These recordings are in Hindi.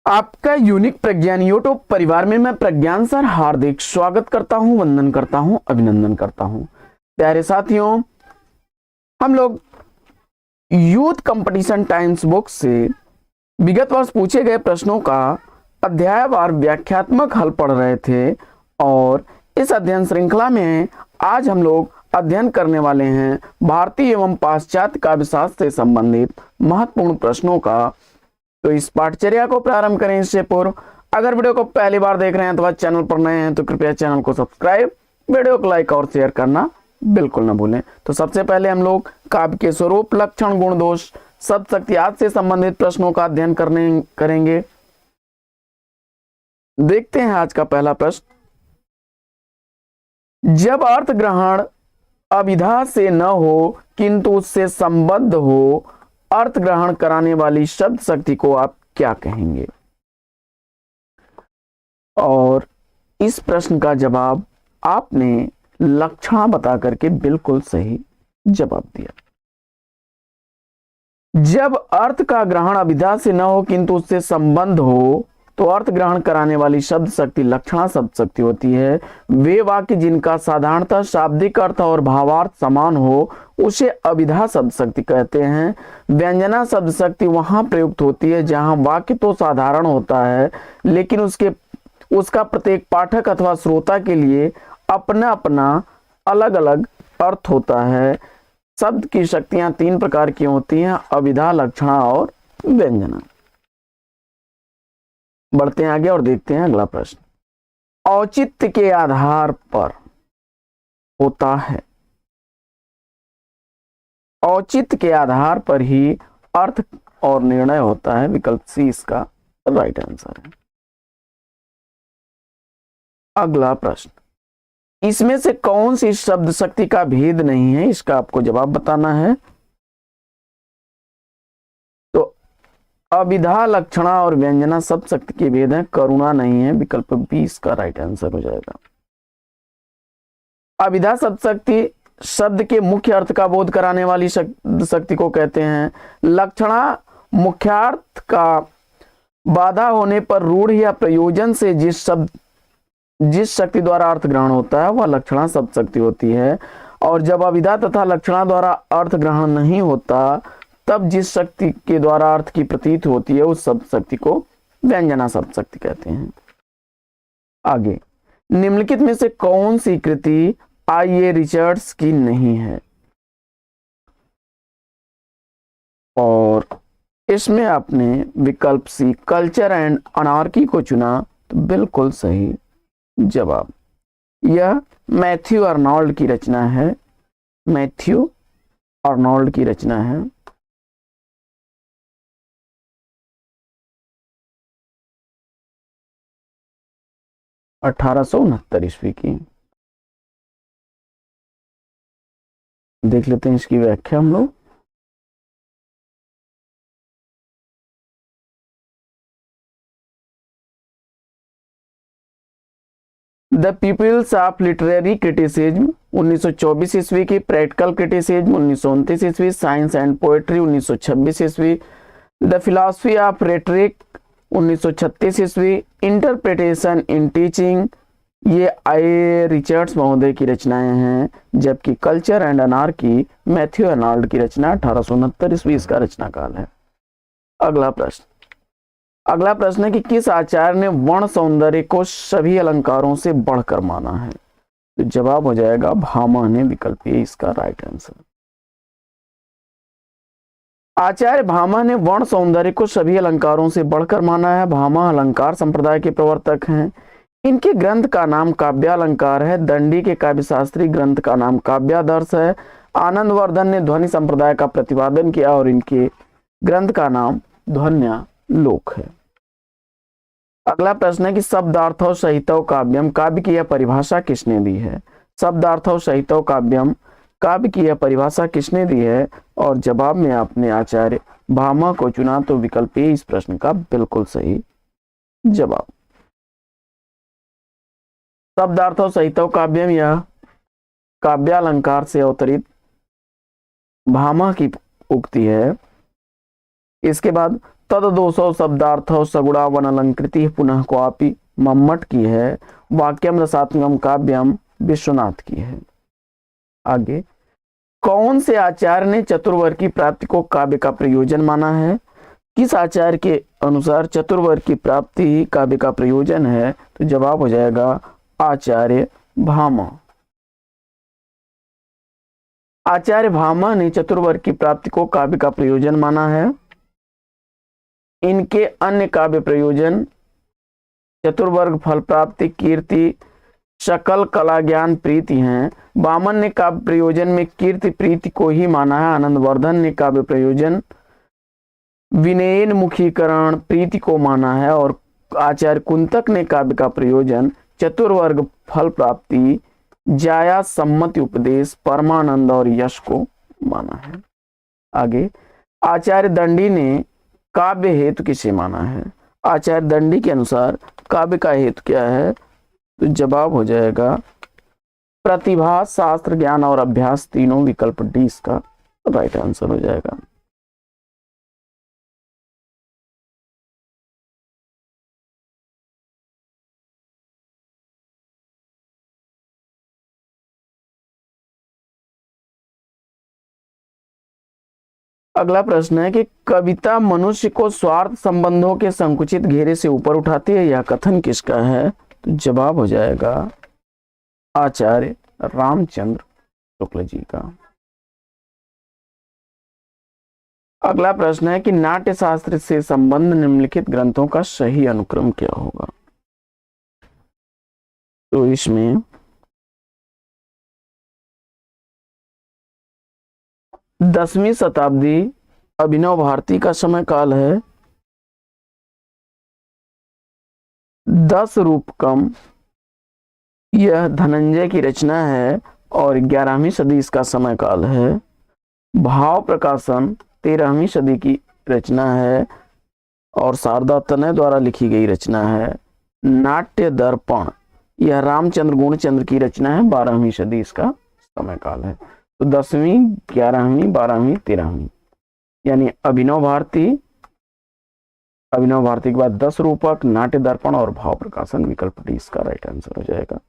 आपका यूनिक प्रज्ञान यूट्यूब परिवार में मैं प्रज्ञान सर हार्दिक स्वागत करता हूं, वंदन करता हूं, अभिनंदन करता हूं। प्यारे साथियों, हम लोग यूथ कंपटीशन टाइम्स बुक से विगत वर्ष पूछे गए प्रश्नों का अध्यायवार व्याख्यात्मक हल पढ़ रहे थे और इस अध्ययन श्रृंखला में आज हम लोग अध्ययन करने वाले हैं भारतीय एवं पाश्चात्य काव्यशास्त्र से संबंधित महत्वपूर्ण प्रश्नों का। तो इस पाठचर्या को प्रारंभ करें इससे पूर्व अगर वीडियो को पहली बार देख रहे हैं अथवा चैनल पर नए हैं तो कृपया चैनल को सब्सक्राइब, वीडियो को लाइक और शेयर करना बिल्कुल ना भूलें। तो सबसे पहले हम लोग काव्य के स्वरूप, लक्षण, गुण, दोष, शब्द शक्ति आदि से संबंधित प्रश्नों का अध्ययन करेंगे। देखते हैं आज का पहला प्रश्न। जब अर्थ ग्रहण अभिधा से न हो किंतु उससे संबद्ध हो, अर्थ ग्रहण कराने वाली शब्द शक्ति को आप क्या कहेंगे? और इस प्रश्न का जवाब आपने लक्षणा बता करके बिल्कुल सही जवाब दिया। जब अर्थ का ग्रहण अभिधा से न हो किंतु उससे संबंध हो तो अर्थ ग्रहण कराने वाली शब्द शक्ति लक्षणा शब्द शक्ति होती है। वे वाक्य जिनका साधारणतः शाब्दिक अर्थ और भावार्थ समान हो उसे अभिधा शब्द शक्ति कहते हैं। व्यंजना शब्द शक्ति वहां प्रयुक्त होती है जहां वाक्य तो साधारण होता है लेकिन उसका प्रत्येक पाठक अथवा श्रोता के लिए अपना अपना अलग अलग अर्थ होता है। शब्द की शक्तियां तीन प्रकार की होती हैं, अभिधा, लक्षणा और व्यंजना। बढ़ते हैं आगे और देखते हैं अगला प्रश्न। औचित्य के आधार पर होता है। औचित्य के आधार पर ही अर्थ और निर्णय होता है। विकल्प सी इसका राइट आंसर है। अगला प्रश्न। इसमें से कौन सी शब्द शक्ति का भेद नहीं है, इसका आपको जवाब बताना है। तो अभिधा, लक्षणा और व्यंजना शब्द शक्ति के भेद है, करुणा नहीं है। विकल्प बी इसका राइट आंसर हो जाएगा। अभिधा शब्द शक्ति शब्द के मुख्य अर्थ का बोध कराने वाली शब्द शक्ति को कहते हैं। लक्षणा मुख्यार्थ का बाधा होने पर रूढ़ या प्रयोजन से जिस शक्ति द्वारा अर्थ ग्रहण होता है वह लक्षणा शब्द शक्ति होती है। और जब अभिधा तथा लक्षणा द्वारा अर्थ ग्रहण नहीं होता तब जिस शक्ति के द्वारा अर्थ की प्रतीत होती है उस शब्द शक्ति को व्यंजना शब्द शक्ति कहते हैं। आगे, निम्नलिखित में से कौन सी कृति आई.ए. रिचर्ड्स की नहीं है? और इसमें आपने विकल्प सी कल्चर एंड अनार्की को चुना तो बिल्कुल सही जवाब। यह मैथ्यू अर्नोल्ड की रचना है। मैथ्यू अर्नोल्ड की रचना है। (1869) ईस्वी की। देख लेते हैं इसकी व्याख्या हम लोग। The peoples of literary criticism 1924 ईस्वी की, प्रैक्टिकल क्रिटिसिज्म 1929 ईस्वी, साइंस एंड पोएट्री 1926 ईस्वी, द फिलॉसफी ऑफ रेटरिक 1936 ईस्वी, इंटरप्रिटेशन इन टीचिंग ये आई.ए. रिचर्ड्स महोदय की रचनाएं हैं। जबकि culture and anarchy Matthew Arnold की रचना 1869 ईस्वी इसका रचना काल है। अगला प्रश्न है कि किस आचार्य ने वर्ण सौंदर्य को सभी अलंकारों से बढ़कर माना है? तो जवाब हो जाएगा भामा ने। विकल्प ए इसका राइट आंसर। आचार्य भामा ने वर्ण सौंदर्य को सभी अलंकारों से बढ़कर माना है। भामा अलंकार संप्रदाय के प्रवर्तक हैं। इनके ग्रंथ का नाम काव्यालंकार है। दंडी के काव्यशास्त्री ग्रंथ का नाम काव्यादर्श है। आनंदवर्धन ने ध्वनि संप्रदाय का प्रतिपादन किया और इनके ग्रंथ का नाम ध्वन्यालोक है। अगला प्रश्न है कि शब्दार्थौ सहितौ काव्यम काव्य की यह परिभाषा किसने दी है? शब्दार्थौ सहितौ काव्यम काव्य की यह परिभाषा किसने दी है? और जवाब में आपने आचार्य भामा को चुना तो विकल्प ए इस प्रश्न का बिल्कुल सही जवाब। शब्दार्थौ सहितौ काव्यम यह काव्यालंकार से अवतरित भामा की उक्ति है। इसके बाद तद 200 शब्दार्थ सगुणा वन अलंकृति पुनः क्वापि मम्मट की है। वाक्यम रसात्मकम काव्यम विश्वनाथ की है। आगे, कौन से आचार्य ने चतुर्वर्ग की प्राप्ति को काव्य का प्रयोजन माना है? किस आचार्य के अनुसार चतुर्वर्ग की प्राप्ति ही काव्य का प्रयोजन है? तो जवाब हो जाएगा आचार्य भामा। आचार्य भामा ने चतुर्वर्ग की प्राप्ति को काव्य का प्रयोजन माना है। इनके अन्य काव्य प्रयोजन चतुर्वर्ग फल प्राप्ति, कीर्ति, सकल कला ज्ञान प्रीति हैं। वामन ने काव्य प्रयोजन में कीर्ति प्रीति को ही माना है। आनंदवर्धन ने काव्य प्रयोजन विनयन मुखीकरण प्रीति को माना है। और आचार्य कुंतक ने काव्य का प्रयोजन चतुर्वर्ग फल प्राप्ति, जाया सम्मति उपदेश, परमानंद और यश को माना है। आगे, आचार्य दंडी ने काव्य हेतु किसे माना है? आचार्य दंडी के अनुसार काव्य का हेतु क्या है? तो जवाब हो जाएगा प्रतिभा, शास्त्र ज्ञान और अभ्यास, तीनों। विकल्प डी इसका राइट आंसर हो जाएगा। अगला प्रश्न है कि कविता मनुष्य को स्वार्थ संबंधों के संकुचित घेरे से ऊपर उठाती है, यह कथन किसका है? तो जवाब हो जाएगा आचार्य रामचंद्र शुक्ल जी का। अगला प्रश्न है कि नाट्य शास्त्र से संबंध निम्नलिखित ग्रंथों का सही अनुक्रम क्या होगा? तो इसमें 10वीं शताब्दी अभिनव भारती का समय काल है। 10 रूपकम यह धनंजय की रचना है और 11वीं सदी इसका समय काल है। भाव प्रकाशन 13वीं सदी की रचना है और शारदा तनय द्वारा लिखी गई रचना है। नाट्य दर्पण यह रामचंद्र गुणचंद्र की रचना है। 12वीं सदी इसका समय काल है। तो 10वीं, 11वीं, 12वीं, 13वीं यानी अभिनव भारती के बाद 10 रूपक, नाट्य दर्पण और भाव प्रकाशन। विकल्प डी इसका राइट आंसर हो जाएगा।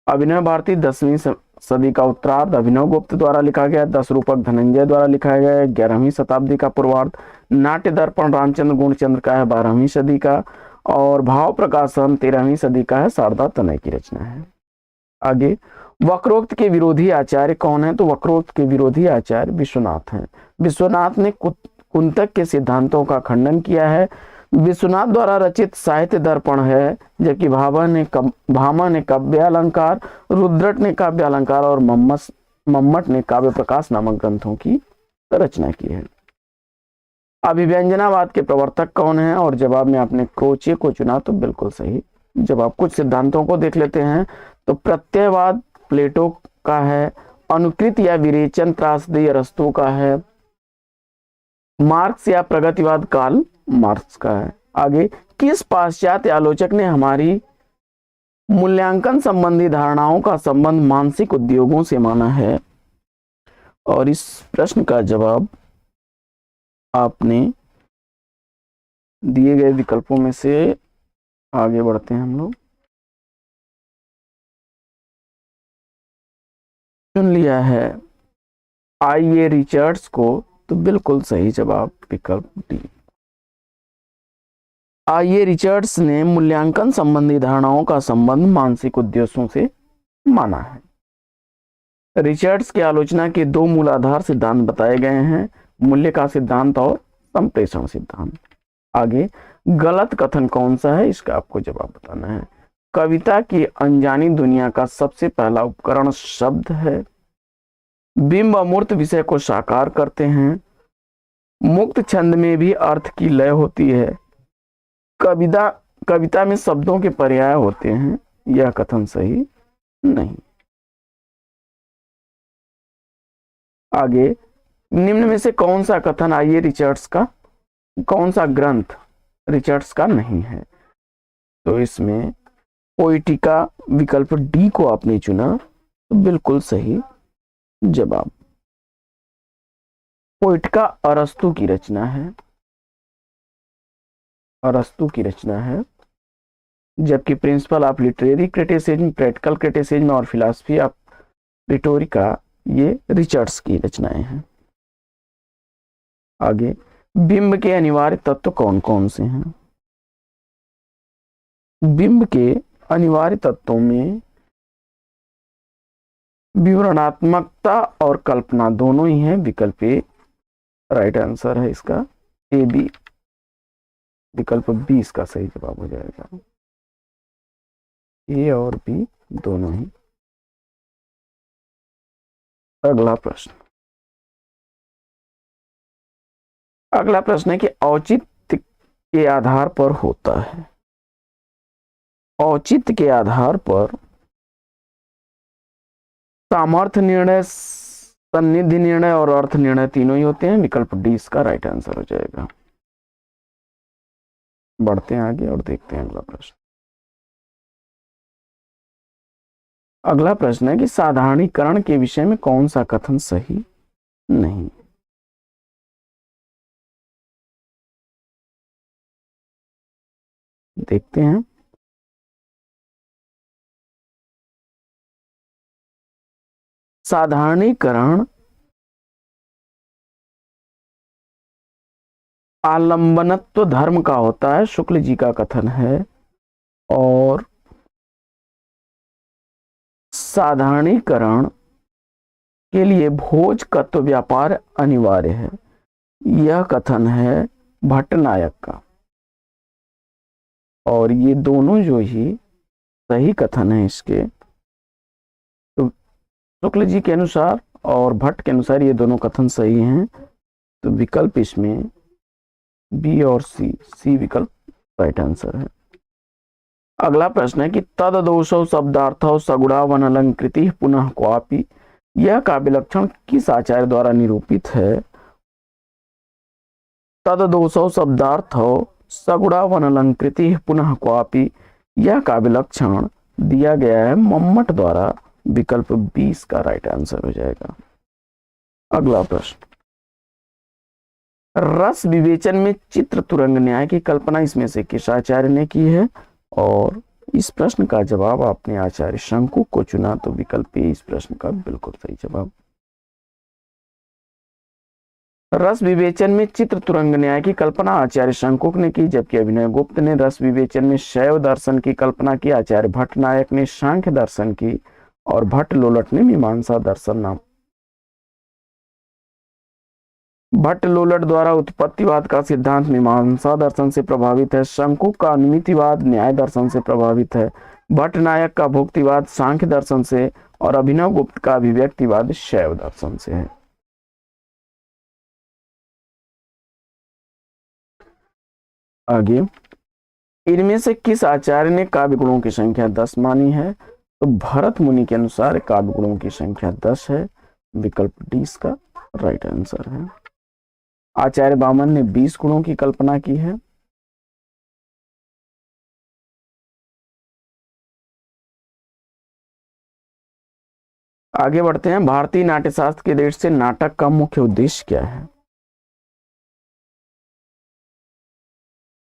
अभिनव भारती 10वीं सदी का उत्तरार्ध अभिनव गुप्त द्वारा लिखा गया। 10 रूपक धनंजय द्वारा लिखा गया है 11वीं शताब्दी का पूर्वार्ध। नाट्य दर्पण रामचंद्र गुणचंद्र का है 12वीं सदी का और भाव प्रकाशन 13वीं सदी का है, शारदा तनय की रचना है। आगे, वक्रोक्त के विरोधी आचार्य कौन है? तो वक्रोक्त के विरोधी आचार्य विश्वनाथ हैं। विश्वनाथ ने कुंतक के सिद्धांतों का खंडन किया है। विश्वनाथ द्वारा रचित साहित्य दर्पण है, जबकि भामा ने काव्य अलंकार, रुद्रट ने काव्य अलंकार और मम्मट ने काव्य प्रकाश नामक ग्रंथों की रचना की है। अभिव्यंजनावाद के प्रवर्तक कौन है? और जवाब में आपने क्रोचे को चुना तो बिल्कुल सही जवाब। कुछ सिद्धांतों को देख लेते हैं। तो प्रत्ययवाद प्लेटो का है। अनुकृत या विरेचन त्रासदी अरस्तु का है। मार्क्स या प्रगतिवाद कार्ल मार्क्स का है। आगे, किस पाश्चात्य आलोचक ने हमारी मूल्यांकन संबंधी धारणाओं का संबंध मानसिक उद्योगों से माना है? और इस प्रश्न का जवाब आपने दिए गए विकल्पों में से आगे बढ़ते हैं हम लोग। चुन लिया है आइए रिचर्ड्स को, तो बिल्कुल सही जवाब विकल्प डी। आइए रिचर्ड्स ने मूल्यांकन संबंधी धारणाओं का संबंध मानसिक उद्देश्यों से माना है। रिचर्ड्स की आलोचना के 2 मूलाधार सिद्धांत बताए गए हैं, मूल्य का सिद्धांत और संप्रेषण सिद्धांत। आगे, गलत कथन कौन सा है? इसका आपको जवाब बताना है। कविता की अनजानी दुनिया का सबसे पहला उपकरण शब्द है। बिंब अमूर्त विषय को साकार करते हैं। मुक्त छंद में भी अर्थ की लय होती है। कविता में शब्दों के पर्याय होते हैं। यह कथन सही नहीं। आगे, निम्न में से कौन सा कथन आइए रिचर्ड्स का, कौन सा ग्रंथ रिचर्ड्स का नहीं है? तो इसमें पोइटिका विकल्प डी को आपने चुना तो बिल्कुल सही जवाब। पोइटिका अरस्तु की रचना है, अरस्तु की रचना है। जबकि principle of literary criticism, practical criticism और फिलॉसफी ऑफ रिटोरिका ये रिचर्ड्स की रचनाएं हैं। आगे, बिंब के अनिवार्य तत्व कौन कौन से हैं? बिंब के अनिवार्य तत्वों में विवरणात्मकता और कल्पना दोनों ही है। विकल्प ए राइट आंसर है इसका, ए बी, विकल्प बी इसका सही जवाब हो जाएगा। ए और बी दोनों ही। अगला प्रश्न, अगला प्रश्न है कि औचित्य के आधार पर होता है, औचित्य के आधार पर सामर्थ्य निर्णय, सन्निधि निर्णय और अर्थ निर्णय तीनों ही होते हैं। विकल्प डी इसका राइट आंसर हो जाएगा। बढ़ते हैं आगे और देखते हैं अगला प्रश्न। अगला प्रश्न है कि साधारणीकरण के विषय में कौन सा कथन सही नहीं? देखते हैं। साधारणीकरण आलंबनत्व धर्म का होता है, शुक्ल जी का कथन है। और साधारणीकरण के लिए भोजकत्व व्यापार अनिवार्य है, यह कथन है भट्टनायक का। और ये दोनों जो ही सही कथन है इसके, तो शुक्ल जी के अनुसार और भट्ट के अनुसार ये दोनों कथन सही हैं। तो विकल्प इसमें बी और सी, सी विकल्प राइट आंसर है। अगला प्रश्न है कि तद दोषौ शब्दार्थौ सगुणावन अलंकृति पुनः क्वापि, यह काव्य लक्षण किस आचार्य द्वारा निरूपित है? तद दोषौ शब्दार्थौ सगुणावन अलंकृति पुनः क्वापि, यह काव्य लक्षण दिया गया है मम्मट द्वारा। विकल्प 20 का राइट आंसर हो जाएगा। अगला प्रश्न, रस विवेचन में चित्र तुरंग न्याय की कल्पना इसमें से किस आचार्य ने की है? और इस प्रश्न का जवाब आपने आचार्य शंकु को चुना, तो विकल्प ए इस प्रश्न का बिल्कुल सही जवाब। रस विवेचन में चित्र तुरंग न्याय की कल्पना आचार्य शंकुक ने की, जबकि अभिनव गुप्त ने रस विवेचन में शैव दर्शन की कल्पना की, आचार्य भट्टनायक ने सांख्य दर्शन की और भट्ट लोलट ने मीमांसा दर्शन नाम। भट्ट लोलट द्वारा उत्पत्तिवाद का सिद्धांत मीमांसा दर्शन से प्रभावित है, शंकुक का अनुमितिवाद न्याय दर्शन से प्रभावित है, भट्टनायक का भुक्तिवाद सांख्य दर्शन से और अभिनव गुप्त का अभिव्यक्तिवाद शैव दर्शन से है। आगे, इनमें से किस आचार्य ने काव्य गुणों की संख्या 10 मानी है? तो भरत मुनि के अनुसार काव्य गुणों की संख्या 10 है। विकल्प डी इसका राइट आंसर है। आचार्य वामन ने 20 गुणों की कल्पना की है। आगे बढ़ते हैं। भारतीय नाट्यशास्त्र के दृष्टि से नाटक का मुख्य उद्देश्य क्या है?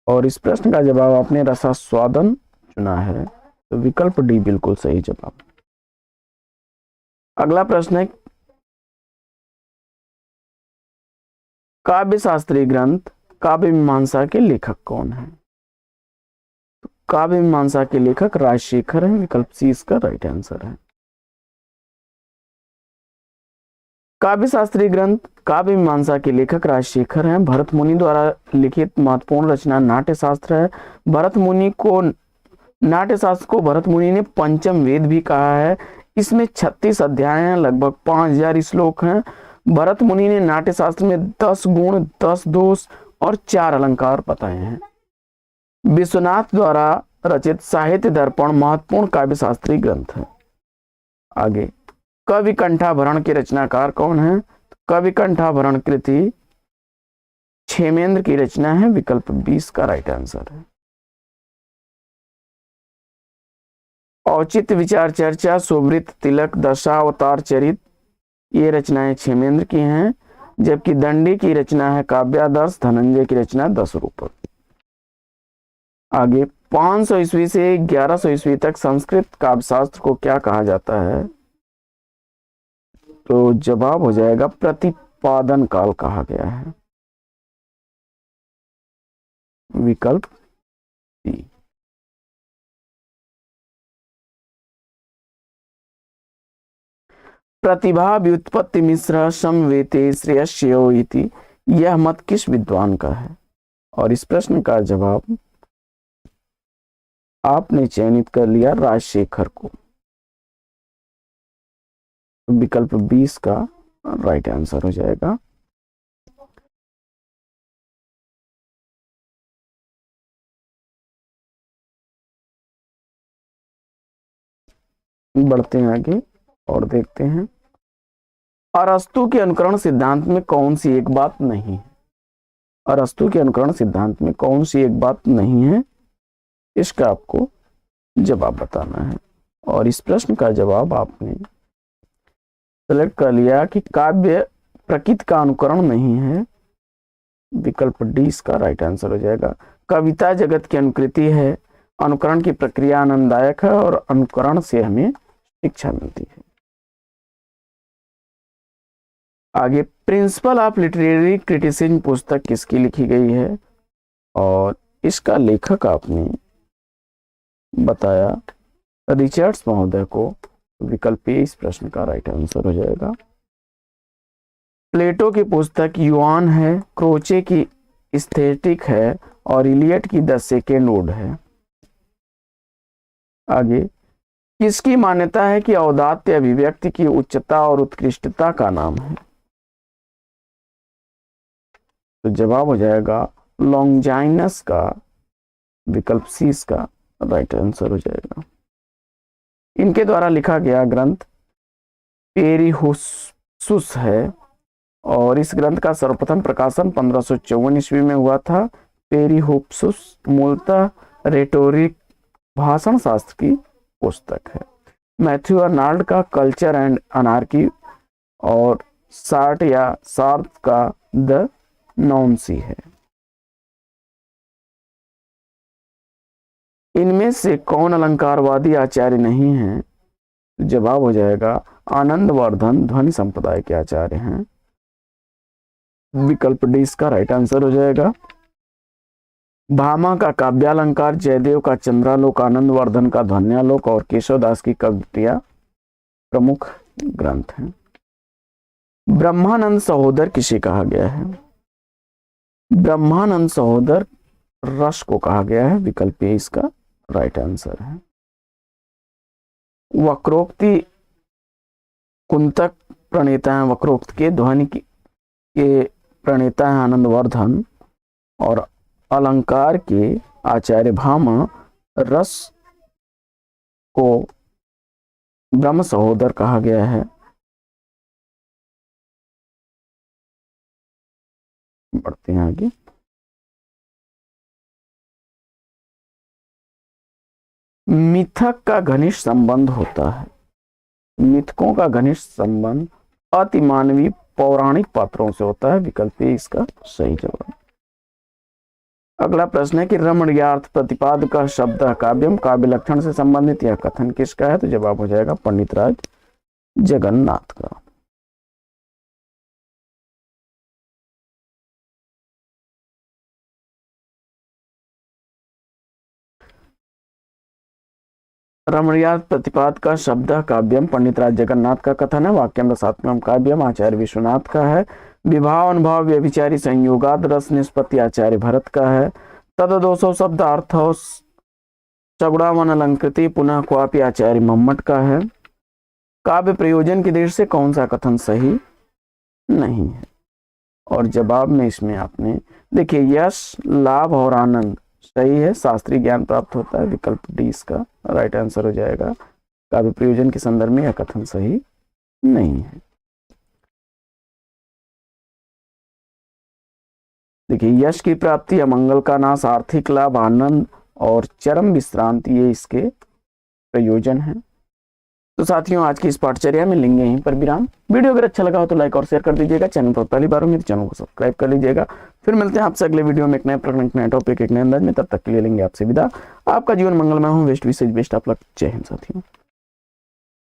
और इस प्रश्न का जवाब आपने रसास्वादन चुना है, तो विकल्प डी बिल्कुल सही जवाब। अगला प्रश्न है, काव्य शास्त्रीय ग्रंथ काव्य मीमांसा के लेखक कौन है? तो काव्य मीमांसा के लेखक राजशेखर हैं। विकल्प सी इसका राइट आंसर है। काव्य शास्त्रीय ग्रंथ काव्य मीमांसा के लेखक राजशेखर हैं। भरत मुनि द्वारा लिखित महत्वपूर्ण रचना नाट्यशास्त्र है। भरत मुनि को नाट्यशास्त्र को भरत मुनि ने पंचम वेद भी कहा है। इसमें 36 अध्याय हैं, लगभग 5000 श्लोक हैं। भरत मुनि ने नाट्यशास्त्र में 10 गुण, 10 दोष और 4 अलंकार बताए हैं। विश्वनाथ द्वारा रचित साहित्य दर्पण महत्वपूर्ण काव्य शास्त्रीय ग्रंथ है। आगे, कवि कंठाभरण के रचनाकार कौन है? कवि कंठाभरण कृति क्षेमेंद्र की रचना है। विकल्प 20 का राइट आंसर है। औचित्य विचार चर्चा सुवृत्त तिलक दशावतार चरित ये रचनाएं क्षेमेंद्र की हैं, जबकि दंडी की रचना है काव्यादर्श, धनंजय की रचना 10 रूपक। आगे 500 ईस्वी से 1100 ईस्वी तक संस्कृत काव्यशास्त्र को क्या कहा जाता है? तो जवाब हो जाएगा प्रतिपादन काल कहा गया है, विकल्प सी। प्रतिभा व्युत्पत्ति मिश्र समवेते श्रेयस्यो इति, यह मत किस विद्वान का है? और इस प्रश्न का जवाब आपने चयनित कर लिया राजशेखर को, विकल्प 20 का राइट आंसर हो जाएगा। बढ़ते हैं आगे और देखते हैं, अरस्तु के अनुकरण सिद्धांत में कौन सी एक बात नहीं है? अरस्तु के अनुकरण सिद्धांत में कौन सी एक बात नहीं है, इसका आपको जवाब बताना है। और इस प्रश्न का जवाब आपने सेलेक्ट कर लिया कि काव्य प्रकृति का अनुकरण नहीं है, विकल्प डी इसका राइट आंसर हो जाएगा। कविता जगत की अनुकृति है, अनुकरण की प्रक्रिया आनंददायक है और अनुकरण से हमें शिक्षा मिलती है। आगे प्रिंसिपल ऑफ लिटरेरी क्रिटिसिज्म पुस्तक किसकी लिखी गई है? और इसका लेखक आपने बताया रिचर्ड्स महोदय को, विकल्प ए इस प्रश्न का राइट आंसर हो जाएगा। प्लेटो की पुस्तक युआन है, क्रोचे की एस्थेटिक है और इलियट की द सेकेंड ओड है। आगे किसकी मान्यता है कि औदात्य अभिव्यक्ति की उच्चता और उत्कृष्टता का नाम है? तो जवाब हो जाएगा लॉन्जाइनस का, विकल्प सी इसका राइट आंसर हो जाएगा। इनके द्वारा लिखा गया ग्रंथ पेरिहुसुस है और इस ग्रंथ का सर्वप्रथम प्रकाशन 1554 ईस्वी में हुआ था। पेरिहुसुस मूलतः रेटोरिक भाषण शास्त्र की पुस्तक है। मैथ्यू अर्नाल्ड का कल्चर एंड अनार्की और सार्ट या सार्थ का द नॉन्सी है। इनमें से कौन अलंकारवादी आचार्य नहीं है? जवाब हो जाएगा आनंदवर्धन ध्वनि संप्रदाय के आचार्य हैं, विकल्प डी इसका राइट आंसर हो जाएगा। भामा का काव्यालंकार, जयदेव का चंद्रालोक, आनंदवर्धन का ध्वन्यालोक और केशवदास की कवित्रियां प्रमुख ग्रंथ हैं। ब्रह्मानंद सहोदर किसे कहा गया है? ब्रह्मानंद सहोदर रस को कहा गया है, विकल्प ए इसका राइट आंसर है। वक्रोक्ति कुंतक प्रणेता है, वक्रोक्त के ध्वनि के प्रणेता है आनंदवर्धन और अलंकार के आचार्य भामा। रस को ब्रह्म सहोदर कहा गया है। बढ़ते हैं आगे। मिथक का घनिष्ठ संबंध होता है, मिथकों का घनिष्ठ संबंध अतिमानवीय पौराणिक पात्रों से होता है, विकल्प ए इसका सही जवाब। अगला प्रश्न है कि रमणीयार्थ प्रतिपादक शब्द काव्यम काव्य लक्षण से संबंधित यह कथन किसका है? तो जवाब हो जाएगा पंडितराज जगन्नाथ का। रमणीयार्थ प्रतिपाद का शब्द काव्यम पंडितराज जगन्नाथ का कथन है। वाक्यम रसात्मकम काव्यम आचार्य विश्वनाथ का है। विभाव अनुभव व्यभिचारी संयोगाद रस निष्पत्ति आचार्य भरत का है। तदोषो शब्द अर्थ चगुड़ावन अलंकृति पुनः क्वापि आचार्य मम्मट का है। काव्य प्रयोजन की दृष्टि से कौन सा कथन सही नहीं है? और जवाब में इसमें आपने देखिए यश लाभ और आनंद सही है, शास्त्रीय ज्ञान प्राप्त होता है, विकल्प डी इसका राइट आंसर हो जाएगा। काव्य प्रयोजन के संदर्भ में यह कथन सही नहीं है। देखिए यश की प्राप्ति, अमंगल का नाश, आर्थिक लाभ, आनंद और चरम विश्रांति ये इसके प्रयोजन हैं। तो साथियों आज की इस पाठचर्या में लेंगे यहीं पर विराम। वीडियो अगर अच्छा लगा हो तो लाइक और शेयर कर दीजिएगा। चैनल पर पहली बार हो मेरे चैनल को सब्सक्राइब कर लीजिएगा। फिर मिलते हैं आपसे अगले वीडियो में एक नए प्रकरण, एक नए टॉपिक, एक नए अंदाज में। तब तक के लिए लेंगे आपसे विदा। आपका जीवन मंगलमय हो। बेस्ट विशेष बेस्ट ऑफ लक। जय हिंद साथियों।